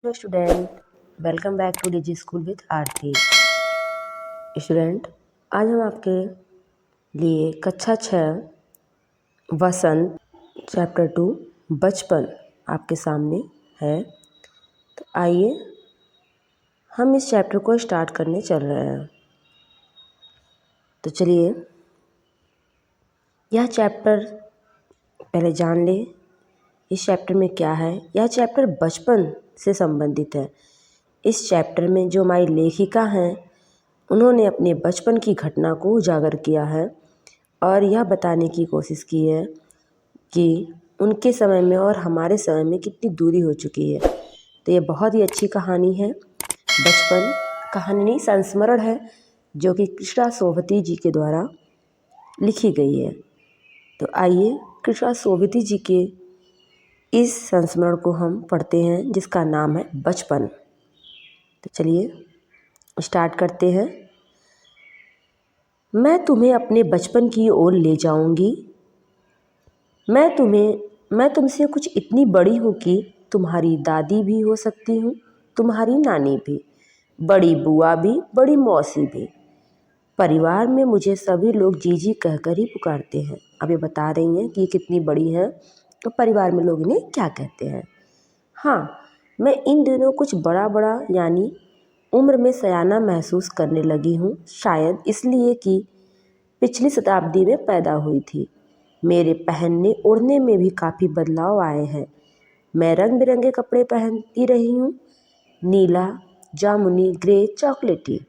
Hello student, welcome back to digi school with Aarti. Student, आज हम आपके लिए कक्षा 6 वसंत चैप्टर 2 बचपन आपके सामने है। तो आइए हम इस चैप्टर को स्टार्ट करने चल रहे हैं। तो चलिए यह चैप्टर पहले जान ले, इस चैप्टर में क्या है। यह चैप्टर बचपन से संबंधित है। इस चैप्टर में जो हमारी लेखिका हैं उन्होंने अपने बचपन की घटना को उजागर किया है और यह बताने की कोशिश की है कि उनके समय में और हमारे समय में कितनी दूरी हो चुकी है। तो ये बहुत ही अच्छी कहानी है। बचपन कहानी नहीं, संस्मरण है, जो कि कृष्णा सोभती जी के द्वारा लिखी गई है। तो आइए कृष्णा सोभती जी के इस संस्मरण को हम पढ़ते हैं, जिसका नाम है बचपन। तो चलिए स्टार्ट करते हैं। मैं तुम्हें अपने बचपन की ओर ले जाऊंगी। मैं तुमसे कुछ इतनी बड़ी हूँ कि तुम्हारी दादी भी हो सकती हूँ, तुम्हारी नानी भी, बड़ी बुआ भी, बड़ी मौसी भी। परिवार में मुझे सभी लोग जीजी कहकर ही पुकारते हैं। अब ये बता रही हैं कि ये कितनी बड़ी है, तो परिवार में लोग इन्हें क्या कहते हैं। हाँ, मैं इन दिनों कुछ बड़ा बड़ा यानी उम्र में सयाना महसूस करने लगी हूँ, शायद इसलिए कि पिछली शताब्दी में पैदा हुई थी। मेरे पहनने ओढ़ने में भी काफ़ी बदलाव आए हैं। मैं रंग बिरंगे कपड़े पहनती रही हूँ, नीला, जामुनी, ग्रे, चॉकलेटी।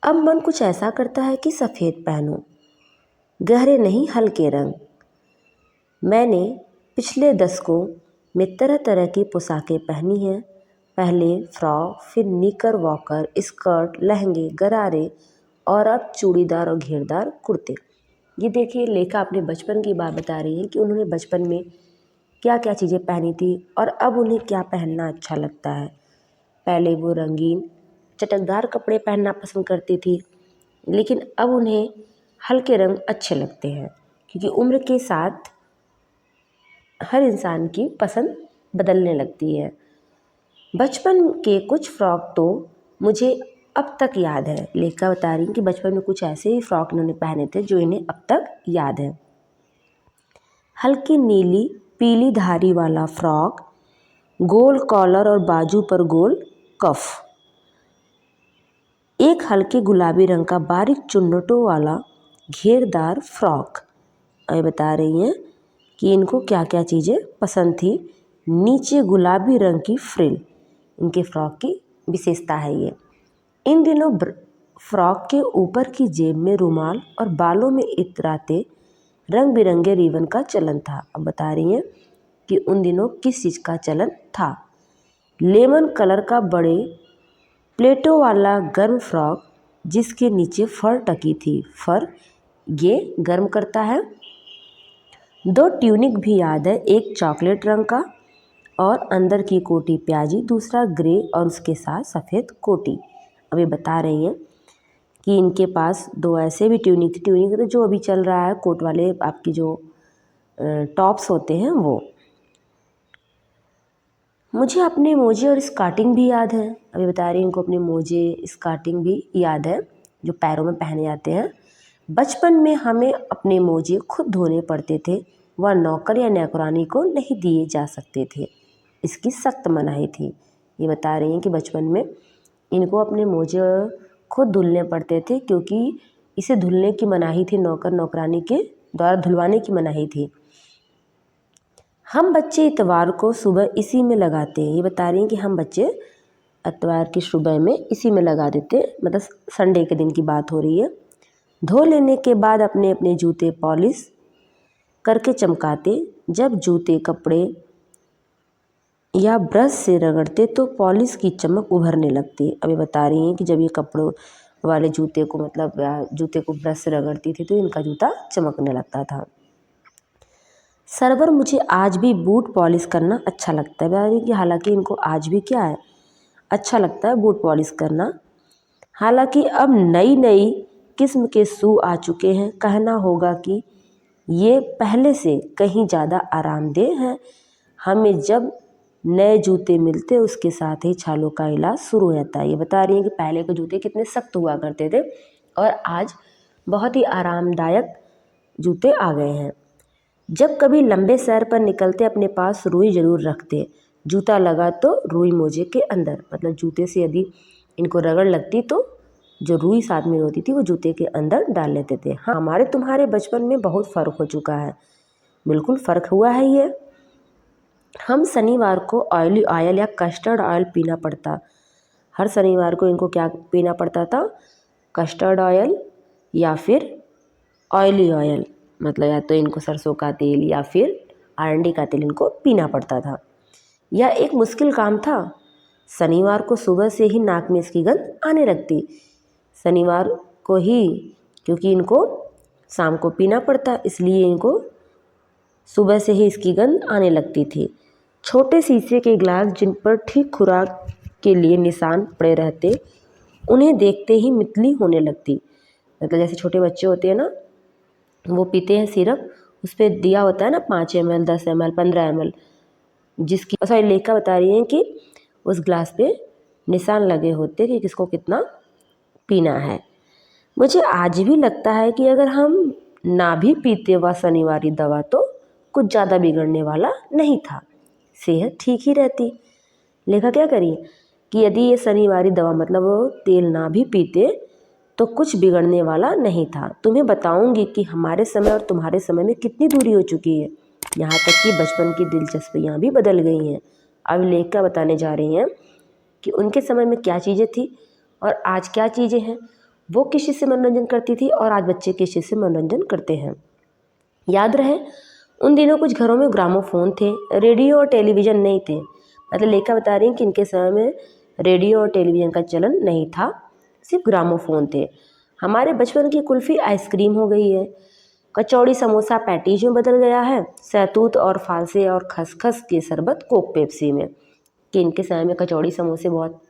अब मन कुछ ऐसा करता है कि सफ़ेद पहनूं, गहरे नहीं हल्के रंग। मैंने पिछले दशकों में तरह तरह की पोशाकें पहनी हैं। पहले फ्रॉक, फिर निकर वॉकर, स्कर्ट, लहंगे, गरारे और अब चूड़ीदार और घेरदार कुर्ते। ये देखिए लेखा अपने बचपन की बात बता रही है कि उन्होंने बचपन में क्या क्या चीज़ें पहनी थी और अब उन्हें क्या पहनना अच्छा लगता है। पहले वो रंगीन चटकदार कपड़े पहनना पसंद करती थी, लेकिन अब उन्हें हल्के रंग अच्छे लगते हैं, क्योंकि उम्र के साथ हर इंसान की पसंद बदलने लगती है। बचपन के कुछ फ्रॉक तो मुझे अब तक याद है। लेखिका बता रही कि बचपन में कुछ ऐसे ही फ्रॉक इन्होंने पहने थे जो इन्हें अब तक याद है। हल्की नीली पीली धारी वाला फ्रॉक, गोल कॉलर और बाजू पर गोल कफ, एक हल्के गुलाबी रंग का बारीक चुन्नटों वाला घेरदार फ्रॉक। ये बता रही हैं कि इनको क्या क्या चीज़ें पसंद थी। नीचे गुलाबी रंग की फ्रिल इनके फ्रॉक की विशेषता है। ये इन दिनों फ्रॉक के ऊपर की जेब में रुमाल और बालों में इतराते रंग बिरंगे रिबन का चलन था। अब बता रही हैं कि उन दिनों किस चीज़ का चलन था। लेमन कलर का बड़े प्लेटों वाला गर्म फ्रॉक, जिसके नीचे फर टकी थी। फर ये गर्म करता है। 2 ट्यूनिक भी याद है, एक चॉकलेट रंग का और अंदर की कोटी प्याजी, दूसरा ग्रे और उसके साथ सफ़ेद कोटी। अब ये बता रही हैं कि इनके पास 2 ऐसे भी ट्यूनिक तो जो अभी चल रहा है, कोट वाले आपकी जो टॉप्स होते हैं वो। मुझे अपने मोजे और स्कार्टिंग भी याद है। अभी बता रही हूँ इनको अपने मोजे स्कार्टिंग भी याद है, जो पैरों में पहने जाते हैं। बचपन में हमें अपने मोजे खुद धोने पड़ते थे, वह नौकर या नौकरानी को नहीं दिए जा सकते थे, इसकी सख्त मनाही थी। ये बता रही हैं कि बचपन में इनको अपने मोजे खुद धुलने पड़ते थे, क्योंकि इसे धुलने की मनाही थी, नौकर नौकरानी के द्वारा धुलवाने की मनाही थी। हम बच्चे इतवार को सुबह इसी में लगाते हैं। ये बता रही हैं कि हम बच्चे इतवार की सुबह में इसी में लगा देते, मतलब संडे के दिन की बात हो रही है। धो लेने के बाद अपने अपने जूते पॉलिश करके चमकाते। जब जूते कपड़े या ब्रश से रगड़ते तो पॉलिश की चमक उभरने लगती। अभी बता रही हैं कि जब ये कपड़ों वाले जूते को मतलब जूते को ब्रश से रगड़ती थी तो इनका जूता चमकने लगता था। सरवर मुझे आज भी बूट पॉलिश करना अच्छा लगता है। बता रही कि हालांकि इनको आज भी क्या है अच्छा लगता है बूट पॉलिश करना। हालांकि अब नई नई किस्म के शू आ चुके हैं। कहना होगा कि ये पहले से कहीं ज़्यादा आरामदेह हैं। हमें जब नए जूते मिलते उसके साथ ही छालों का इलाज शुरू हो जाता है। ये बता रही हैं कि पहले के जूते कितने सख्त हुआ करते थे और आज बहुत ही आरामदायक जूते आ गए हैं। जब कभी लंबे सैर पर निकलते अपने पास रुई ज़रूर रखते। जूता लगा तो रुई मोजे के अंदर, मतलब जूते से यदि इनको रगड़ लगती तो जो रुई साथ में होती थी वो जूते के अंदर डाल लेते थे। हाँ, हमारे तुम्हारे बचपन में बहुत फ़र्क हो चुका है, बिल्कुल फ़र्क हुआ है ये। हम शनिवार को ऑयली ऑयल या कस्टर्ड ऑयल पीना पड़ता। हर शनिवार को इनको क्या पीना पड़ता था? कस्टर्ड ऑयल या फिर ऑयली ऑयल, मतलब या तो इनको सरसों का तेल या फिर अरंडी का तेल इनको पीना पड़ता था। यह एक मुश्किल काम था। शनिवार को सुबह से ही नाक में इसकी गंध आने लगती। शनिवार को ही, क्योंकि इनको शाम को पीना पड़ता इसलिए इनको सुबह से ही इसकी गंध आने लगती थी। छोटे शीशे के गिलास जिन पर ठीक खुराक के लिए निशान पड़े रहते, उन्हें देखते ही मितली होने लगती। मतलब जैसे छोटे बच्चे होते हैं ना, वो पीते हैं सिरप, उस पर दिया होता है ना 5 ml 10 ml 15 ml, जिसकी लेखा बता रही हैं कि उस गिलास पे निशान लगे होते कि किसको कितना पीना है। मुझे आज भी लगता है कि अगर हम ना भी पीते वह शनिवारी दवा तो कुछ ज़्यादा बिगड़ने वाला नहीं था, सेहत ठीक ही रहती। लेखा क्या करिए कि यदि ये शनिवारी दवा मतलब वो तेल ना भी पीते तो कुछ बिगड़ने वाला नहीं था। तुम्हें बताऊंगी कि हमारे समय और तुम्हारे समय में कितनी दूरी हो चुकी है, यहाँ तक कि बचपन की दिलचस्पियाँ भी बदल गई हैं। अब लेखा बताने जा रही हैं कि उनके समय में क्या चीज़ें थी और आज क्या चीज़ें हैं। वो किस चीज़ से मनोरंजन करती थी और आज बच्चे किस चीज़ से मनोरंजन करते हैं। याद रहे उन दिनों कुछ घरों में ग्रामोफोन थे, रेडियो और टेलीविज़न नहीं थे। मतलब लेखा बता रही हैं कि इनके समय में रेडियो और टेलीविज़न का चलन नहीं था, सिर्फ ग्रामोफोन थे। हमारे बचपन की कुल्फ़ी आइसक्रीम हो गई है, कचौड़ी समोसा पैटीज में बदल गया है, सहतूत और फालसे और खसखस के शरबत कोक पेप्सी में। कि इनके समय में कचौड़ी समोसे बहुत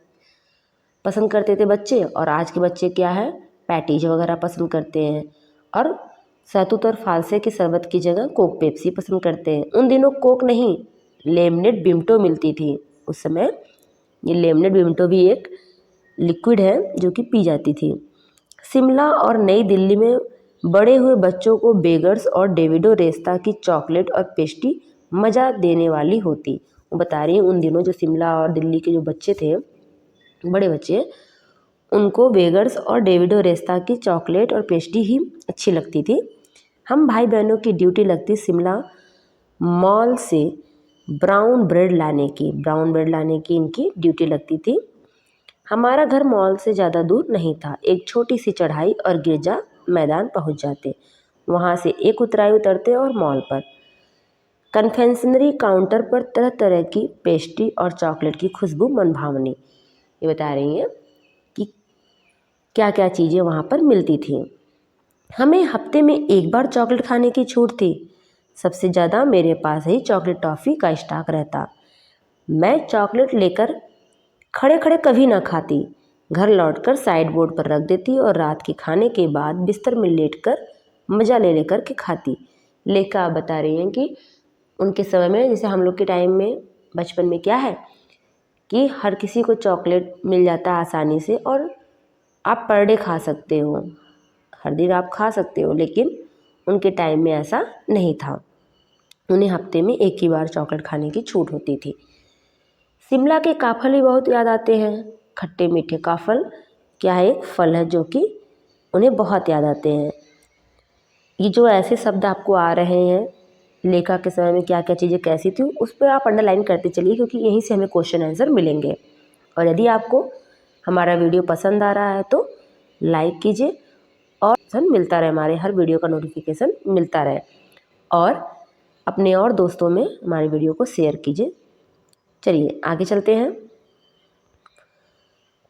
पसंद करते थे बच्चे और आज के बच्चे क्या है, पैटीज वगैरह पसंद करते हैं और सहतूत और फालसे के शरबत की जगह कोक पेप्सी पसंद करते हैं। उन दिनों कोक नहीं, लेमनेड बिमटो मिलती थी उस समय। ये लेमनेड बिमटो भी एक लिक्विड है जो कि पी जाती थी। शिमला और नई दिल्ली में बड़े हुए बच्चों को बेगर्स और डेविडो रेस्ता की चॉकलेट और पेस्ट्री मज़ा देने वाली होती। वो बता रही हैं उन दिनों जो शिमला और दिल्ली के जो बच्चे थे, बड़े बच्चे, उनको बेगर्स और डेविडो रेस्ता की चॉकलेट और पेस्ट्री ही अच्छी लगती थी। हम भाई बहनों की ड्यूटी लगती शिमला मॉल से ब्राउन ब्रेड लाने की इनकी ड्यूटी लगती थी। हमारा घर मॉल से ज़्यादा दूर नहीं था, एक छोटी सी चढ़ाई और गिरजा मैदान पहुंच जाते। वहां से एक उतराई उतरते और मॉल पर कन्फेक्शनरी काउंटर पर तरह तरह की पेस्ट्री और चॉकलेट की खुशबू मनभावनी। ये बता रही हैं कि क्या क्या चीज़ें वहाँ पर मिलती थी। हमें हफ्ते में एक बार चॉकलेट खाने की छूट थी। सबसे ज़्यादा मेरे पास ही चॉकलेट टॉफ़ी का स्टॉक रहता। मैं चॉकलेट लेकर खड़े खड़े कभी ना खाती, घर लौटकर साइड बोर्ड पर रख देती और रात के खाने के बाद बिस्तर में लेटकर मज़ा ले लेकर के खाती। लेखा बता रही हैं कि उनके समय में, जैसे हम लोग के टाइम में बचपन में क्या है कि हर किसी को चॉकलेट मिल जाता है आसानी से और आप पर डे खा सकते हो, हर दिन आप खा सकते हो, लेकिन उनके टाइम में ऐसा नहीं था। उन्हें हफ्ते में एक ही बार चॉकलेट खाने की छूट होती थी। शिमला के काफल ही बहुत याद आते हैं। खट्टे मीठे काफल क्या है, एक फल है जो कि उन्हें बहुत याद आते हैं। ये जो ऐसे शब्द आपको आ रहे हैं, लेखा के समय में क्या क्या चीज़ें कैसी थी, उस पर आप अंडरलाइन करते चलिए, क्योंकि यहीं से हमें क्वेश्चन आंसर मिलेंगे। और यदि आपको हमारा वीडियो पसंद आ रहा है तो लाइक कीजिए और मिलता रहे, हमारे हर वीडियो का नोटिफिकेशन मिलता रहे, और अपने और दोस्तों में हमारे वीडियो को शेयर कीजिए। चलिए आगे चलते हैं।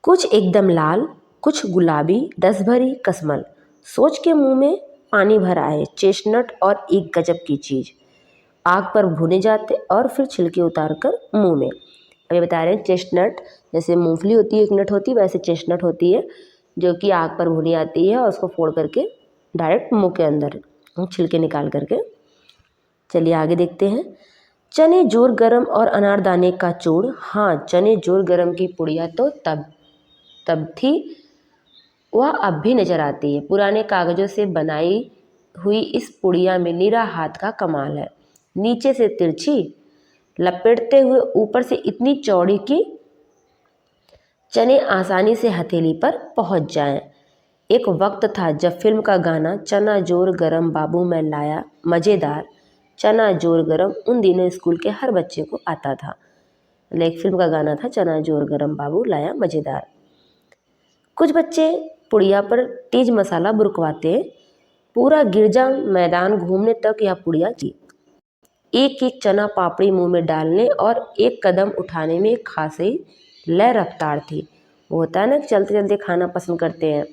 कुछ एकदम लाल, कुछ गुलाबी, रस भरी कसमल, सोच के मुंह में पानी भर आए। चेस्टनट और एक गजब की चीज़, आग पर भुने जाते और फिर छिलके उतार कर मुँह में। अभी बता रहे हैं चेस्टनट, जैसे मूंगफली होती है एक नट होती है, वैसे चेस्टनट होती है जो कि आग पर भुनी आती है और उसको फोड़ करके डायरेक्ट मुंह के अंदर छिलके निकाल करके। चलिए आगे देखते हैं। चने जोर गरम और अनारदाने का चूड़। हाँ, चने जोर गरम की पुड़िया तो तब तब थी, वह अब भी नजर आती है। पुराने कागजों से बनाई हुई इस पुड़िया में निरा हाथ का कमाल है। नीचे से तिरछी लपेटते हुए ऊपर से इतनी चौड़ी कि चने आसानी से हथेली पर पहुंच जाएं। एक वक्त था जब फिल्म का गाना चना जोर गरम बाबू मैं लाया मज़ेदार, चना जोर गरम उन दिनों स्कूल के हर बच्चे को आता था। मतलब एक फिल्म का गाना था चना जोर गरम बाबू लाया मज़ेदार। कुछ बच्चे पुड़िया पर तेज मसाला बुरकवाते, पूरा गिरजा मैदान घूमने तक यह पुड़िया की। एक एक चना पापड़ी मुंह में डालने और एक कदम उठाने में एक खासी लय रफ्तार थी। वो होता है ना, चलते चलते खाना पसंद करते हैं।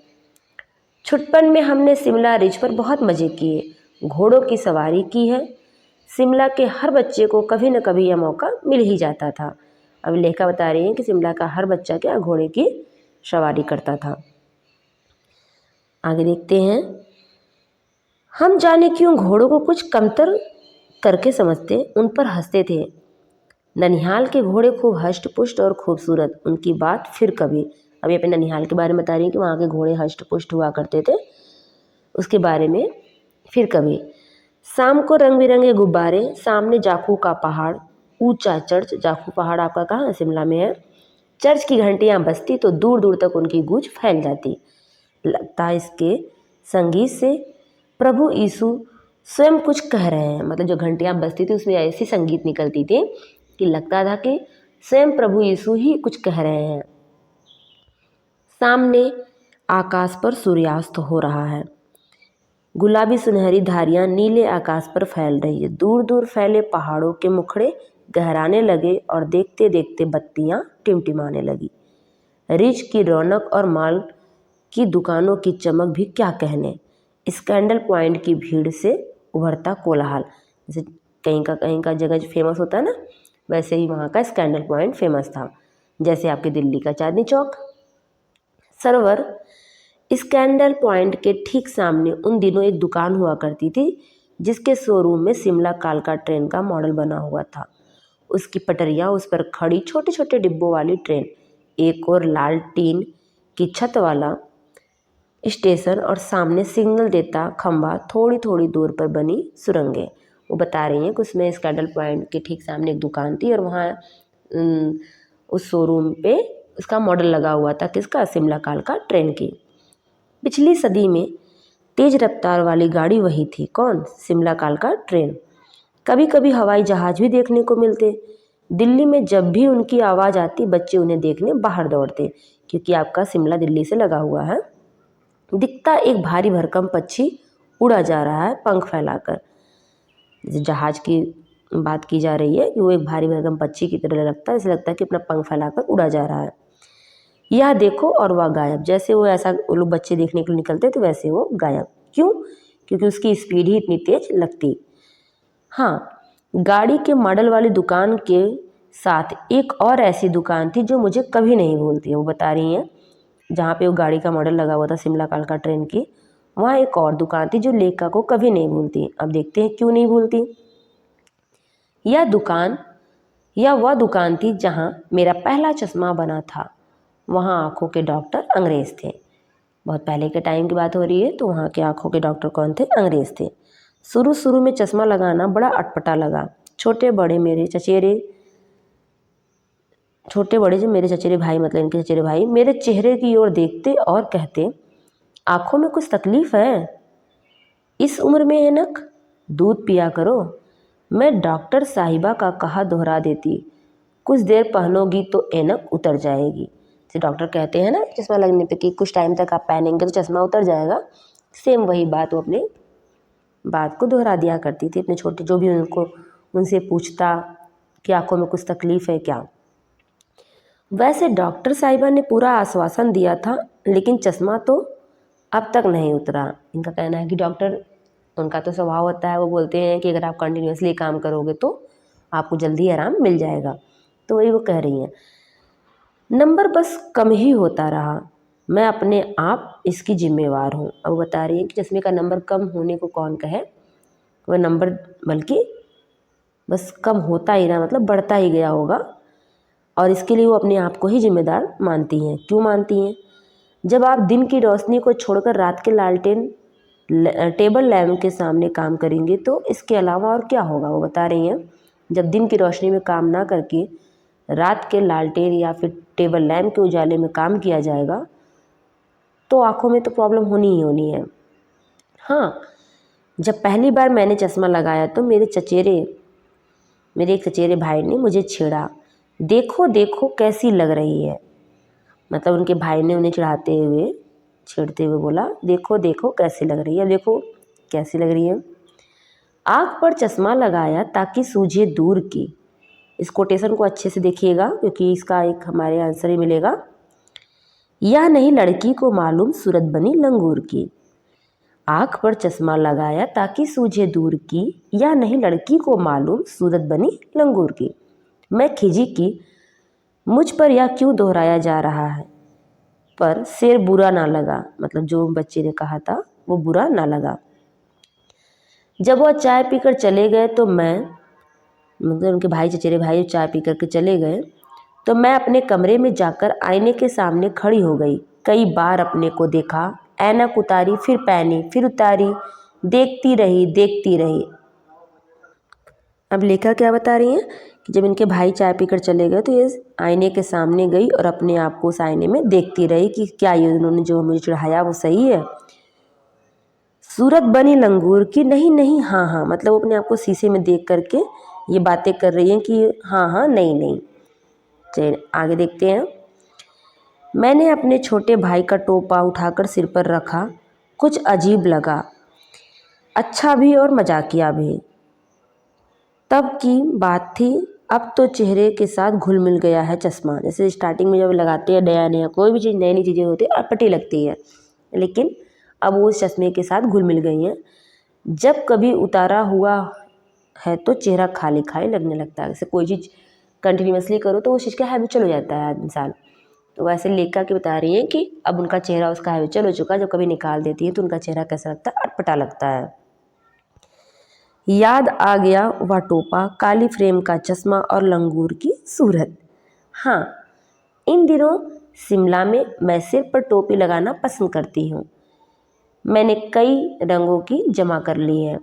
छुटपन में हमने शिमला रिज पर बहुत मज़े किए, घोड़ों की सवारी की है। शिमला के हर बच्चे को कभी न कभी यह मौका मिल ही जाता था। अब लेखा बता रही हैं कि शिमला का हर बच्चा क्या घोड़े की सवारी करता था। आगे देखते हैं। हम जाने क्यों घोड़ों को कुछ कमतर करके समझते, उन पर हंसते थे। ननिहाल के घोड़े खूब हष्ट पुष्ट और खूबसूरत, उनकी बात फिर कभी। अभी अपने ननिहाल के बारे में बता रही हैं कि वहाँ के घोड़े हष्ट पुष्ट हुआ करते थे, उसके बारे में फिर कभी। शाम को रंग बिरंगे गुब्बारे, सामने जाखू का पहाड़, ऊंचा चर्च। जाखू पहाड़ आपका कहाँ है? शिमला में है। चर्च की घंटियाँ बजती तो दूर दूर तक उनकी गूंज फैल जाती। लगता इसके संगीत से प्रभु यीशु स्वयं कुछ कह रहे हैं। मतलब जो घंटियाँ बजती थी उसमें ऐसी संगीत निकलती थी कि लगता था कि स्वयं प्रभु यीशु ही कुछ कह रहे हैं। सामने आकाश पर सूर्यास्त हो रहा है। गुलाबी सुनहरी धारियां नीले आकाश पर फैल रही है। दूर दूर फैले पहाड़ों के मुखड़े गहराने लगे और देखते देखते बत्तियां टिमटिमाने लगी। रिज की रौनक और माल की दुकानों की चमक भी क्या कहने। स्कैंडल पॉइंट की भीड़ से उभरता कोलाहल, जैसे कहीं का जगह जो फेमस होता है ना, वैसे ही वहाँ का स्कैंडल पॉइंट फेमस था। जैसे आपके दिल्ली का Chandni Chowk. Server scandal point के ठीक सामने उन दिनों एक दुकान हुआ करती थी जिसके शोरूम में शिमला कालका ट्रेन का मॉडल बना हुआ था। उसकी पटरियाँ, उस पर खड़ी छोटे छोटे डिब्बों वाली ट्रेन, एक और लाल टीन की छत वाला स्टेशन और सामने सिग्नल देता खंभा, थोड़ी थोड़ी दूर पर बनी सुरंगें। वो बता रही हैं कि उसमें स्कैंडल पॉइंट के ठीक सामने एक दुकान थी और वहाँ उस शोरूम पे उसका मॉडल लगा हुआ था। किसका? शिमला कालका ट्रेन की। पिछली सदी में तेज रफ्तार वाली गाड़ी वही थी। कौन? शिमला कालका ट्रेन। कभी कभी हवाई जहाज भी देखने को मिलते। दिल्ली में जब भी उनकी आवाज़ आती बच्चे उन्हें देखने बाहर दौड़ते, क्योंकि आपका शिमला दिल्ली से लगा हुआ है। दिखता एक भारी भरकम पक्षी उड़ा जा रहा है पंख फैलाकर। जैसे जहाज की बात की जा रही है कि वो एक भारी भरकम पक्षी की तरह लगता है, ऐसे लगता है कि अपना पंख फैलाकर उड़ा जा रहा है। यह देखो और वह गायब। जैसे वो ऐसा वो लोग बच्चे देखने के लिए निकलते तो वैसे वो गायब। क्यों? क्योंकि उसकी स्पीड ही इतनी तेज लगती। हाँ, गाड़ी के मॉडल वाली दुकान के साथ एक और ऐसी दुकान थी जो मुझे कभी नहीं भूलती है। वो बता रही हैं जहाँ पे वो गाड़ी का मॉडल लगा हुआ था शिमला कालका ट्रेन की, वहाँ एक और दुकान थी जो लेखा को कभी नहीं भूलती। अब देखते हैं क्यों नहीं भूलती। यह वह दुकान थी जहाँ मेरा पहला चश्मा बना था। वहाँ आँखों के डॉक्टर अंग्रेज़ थे। बहुत पहले के टाइम की बात हो रही है, तो वहाँ के आँखों के डॉक्टर कौन थे? अंग्रेज़ थे। शुरू शुरू में चश्मा लगाना बड़ा अटपटा लगा। छोटे बड़े जो मेरे चचेरे भाई, मतलब इनके चचेरे भाई, मेरे चेहरे की ओर देखते और कहते, आँखों में कुछ तकलीफ़ है? इस उम्र में ऐनक? दूध पिया करो। मैं डॉक्टर साहिबा का कहा दोहरा देती, कुछ देर पहनोगी तो ऐनक उतर जाएगी। जैसे डॉक्टर कहते हैं ना चश्मा लगने पे कि कुछ टाइम तक आप पहनेंगे तो चश्मा उतर जाएगा, सेम वही बात वो अपने बात को दोहरा दिया करती थी। अपने छोटे जो भी उनसे पूछता कि आँखों में कुछ तकलीफ़ है क्या। वैसे डॉक्टर साहिबा ने पूरा आश्वासन दिया था, लेकिन चश्मा तो अब तक नहीं उतरा। इनका कहना है कि डॉक्टर, उनका तो स्वभाव होता है, वो बोलते हैं कि अगर आप कंटिन्यूसली काम करोगे तो आपको जल्दी आराम मिल जाएगा। तो वही वो कह रही हैं। नंबर बस कम ही होता रहा, मैं अपने आप इसकी जिम्मेवार हूँ। अब वो बता रही है कि चश्मे का नंबर कम होने को कौन कहे, वह नंबर बल्कि बस कम होता ही रहा, मतलब बढ़ता ही गया होगा। और इसके लिए वो अपने आप को ही जिम्मेदार मानती हैं। क्यों मानती हैं? जब आप दिन की रोशनी को छोड़कर रात के लालटेन टेबल लैम्प के सामने काम करेंगे तो इसके अलावा और क्या होगा, वो बता रही हैं। जब दिन की रोशनी में काम ना करके रात के लालटेन या फिर टेबल लैम्प के उजाले में काम किया जाएगा तो आँखों में तो प्रॉब्लम होनी ही होनी है। हाँ, जब पहली बार मैंने चश्मा लगाया तो मेरे एक चचेरे भाई ने मुझे छेड़ा, देखो देखो कैसी लग रही है। मतलब उनके भाई ने उन्हें छेड़ते हुए बोला, देखो देखो कैसी लग रही है। देखो कैसी लग रही है। आँख पर चश्मा लगाया ताकि सूझे दूर की। इस कोटेशन को अच्छे से देखिएगा क्योंकि इसका एक हमारे आंसर ही मिलेगा। यह नहीं लड़की को मालूम सूरत बनी लंगूर की। आँख पर चश्मा लगाया ताकि सूझे दूर की, या नहीं लड़की को मालूम सूरत बनी लंगूर की। मैं खिजी की, मुझ पर यह क्यों दोहराया जा रहा है, पर शेर बुरा ना लगा। मतलब जो बच्चे ने कहा था वो बुरा ना लगा। जब वह चाय पीकर चले गए तो मतलब उनके भाई, चचेरे भाई चाय पी करके चले गए तो मैं अपने कमरे में जाकर आईने के सामने खड़ी हो गई। कई बार अपने को देखा, ऐनक उतारी, फिर पहनी, फिर उतारी, देखती रही। अब लेखा क्या बता रही हैं कि जब इनके भाई चाय पीकर चले गए तो ये आईने के सामने गई और अपने आप को उस आईने में देखती रही कि क्या ये उन्होंने जो मुझे चढ़ाया वो सही है। सूरत बनी लंगूर की, नहीं नहीं हाँ हाँ, मतलब वो अपने आप को शीशे में देख करके ये बातें कर रही हैं कि हाँ हाँ नहीं नहीं। चलिए आगे देखते हैं। मैंने अपने छोटे भाई का टोपा उठाकर सिर पर रखा। कुछ अजीब लगा, अच्छा भी और मजाकिया भी। तब की बात थी, अब तो चेहरे के साथ घुल मिल गया है चश्मा। जैसे स्टार्टिंग में जब लगाते हैं नया नया कोई भी चीज़, नई नई चीज़ें होती है अटपटी लगती है, लेकिन अब वो उस चश्मे के साथ घुल मिल गई हैं। जब कभी उतारा हुआ है तो चेहरा खाली खाली लगने लगता है। जैसे कोई चीज़ कंटिन्यूसली करो तो वो चीज़ का हैबिचुअल हो जाता है इंसान। तो वैसे लेखा के बता रही हैं कि अब उनका चेहरा उसका हैबिचुअल हो चुका है। जब कभी निकाल देती है तो उनका चेहरा कैसा लगता है, अटपटा लगता है। याद आ गया वह टोपा, काली फ्रेम का चश्मा और लंगूर की सूरत। हाँ, इन दिनों शिमला में मैं सिर पर टोपी लगाना पसंद करती हूँ। मैंने कई रंगों की जमा कर ली है।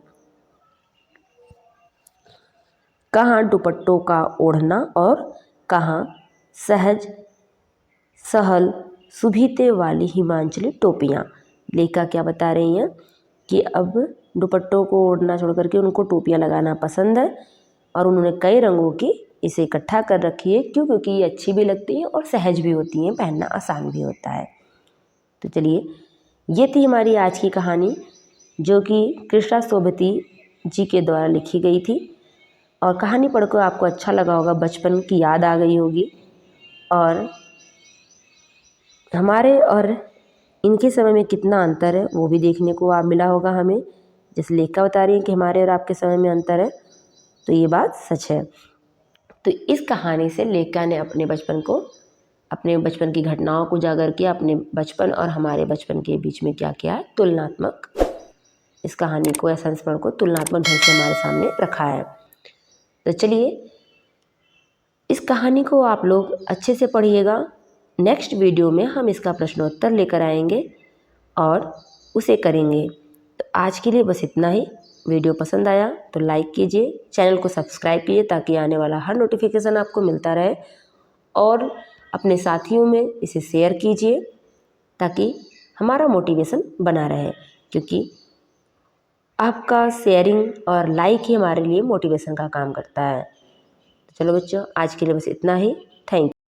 कहाँ दुपट्टों का ओढ़ना और कहाँ सहज सहल सुभीते वाली हिमाचली टोपियाँ। लेखा क्या बता रही हैं कि अब दुपट्टों को ओढ़ना छोड़ करके उनको टोपियाँ लगाना पसंद है और उन्होंने कई रंगों की इसे इकट्ठा कर रखी है। क्यों? क्योंकि ये अच्छी भी लगती हैं और सहज भी होती हैं, पहनना आसान भी होता है। तो चलिए, ये थी हमारी आज की कहानी जो कि कृष्णा सोबती जी के द्वारा लिखी गई थी। और कहानी पढ़कर आपको अच्छा लगा होगा, बचपन की याद आ गई होगी और हमारे और इनके समय में कितना अंतर है वो भी देखने को आप मिला होगा हमें। जैसे लेखा बता रही है कि हमारे और आपके समय में अंतर है, तो ये बात सच है। तो इस कहानी से लेखा ने अपने बचपन की घटनाओं को उजागर किया, अपने बचपन और हमारे बचपन के बीच में क्या किया है, तुलनात्मक, इस कहानी को या संस्मरण को तुलनात्मक ढंग से हमारे सामने रखा है। तो चलिए, इस कहानी को आप लोग अच्छे से पढ़िएगा। नेक्स्ट वीडियो में हम इसका प्रश्नोत्तर लेकर आएंगे और उसे करेंगे। तो आज के लिए बस इतना ही। वीडियो पसंद आया तो लाइक कीजिए, चैनल को सब्सक्राइब कीजिए ताकि आने वाला हर नोटिफिकेशन आपको मिलता रहे, और अपने साथियों में इसे शेयर कीजिए ताकि हमारा मोटिवेशन बना रहे, क्योंकि आपका शेयरिंग और लाइक ही हमारे लिए मोटिवेशन का काम करता है। तो चलो बच्चों, आज के लिए बस इतना ही। Thank you.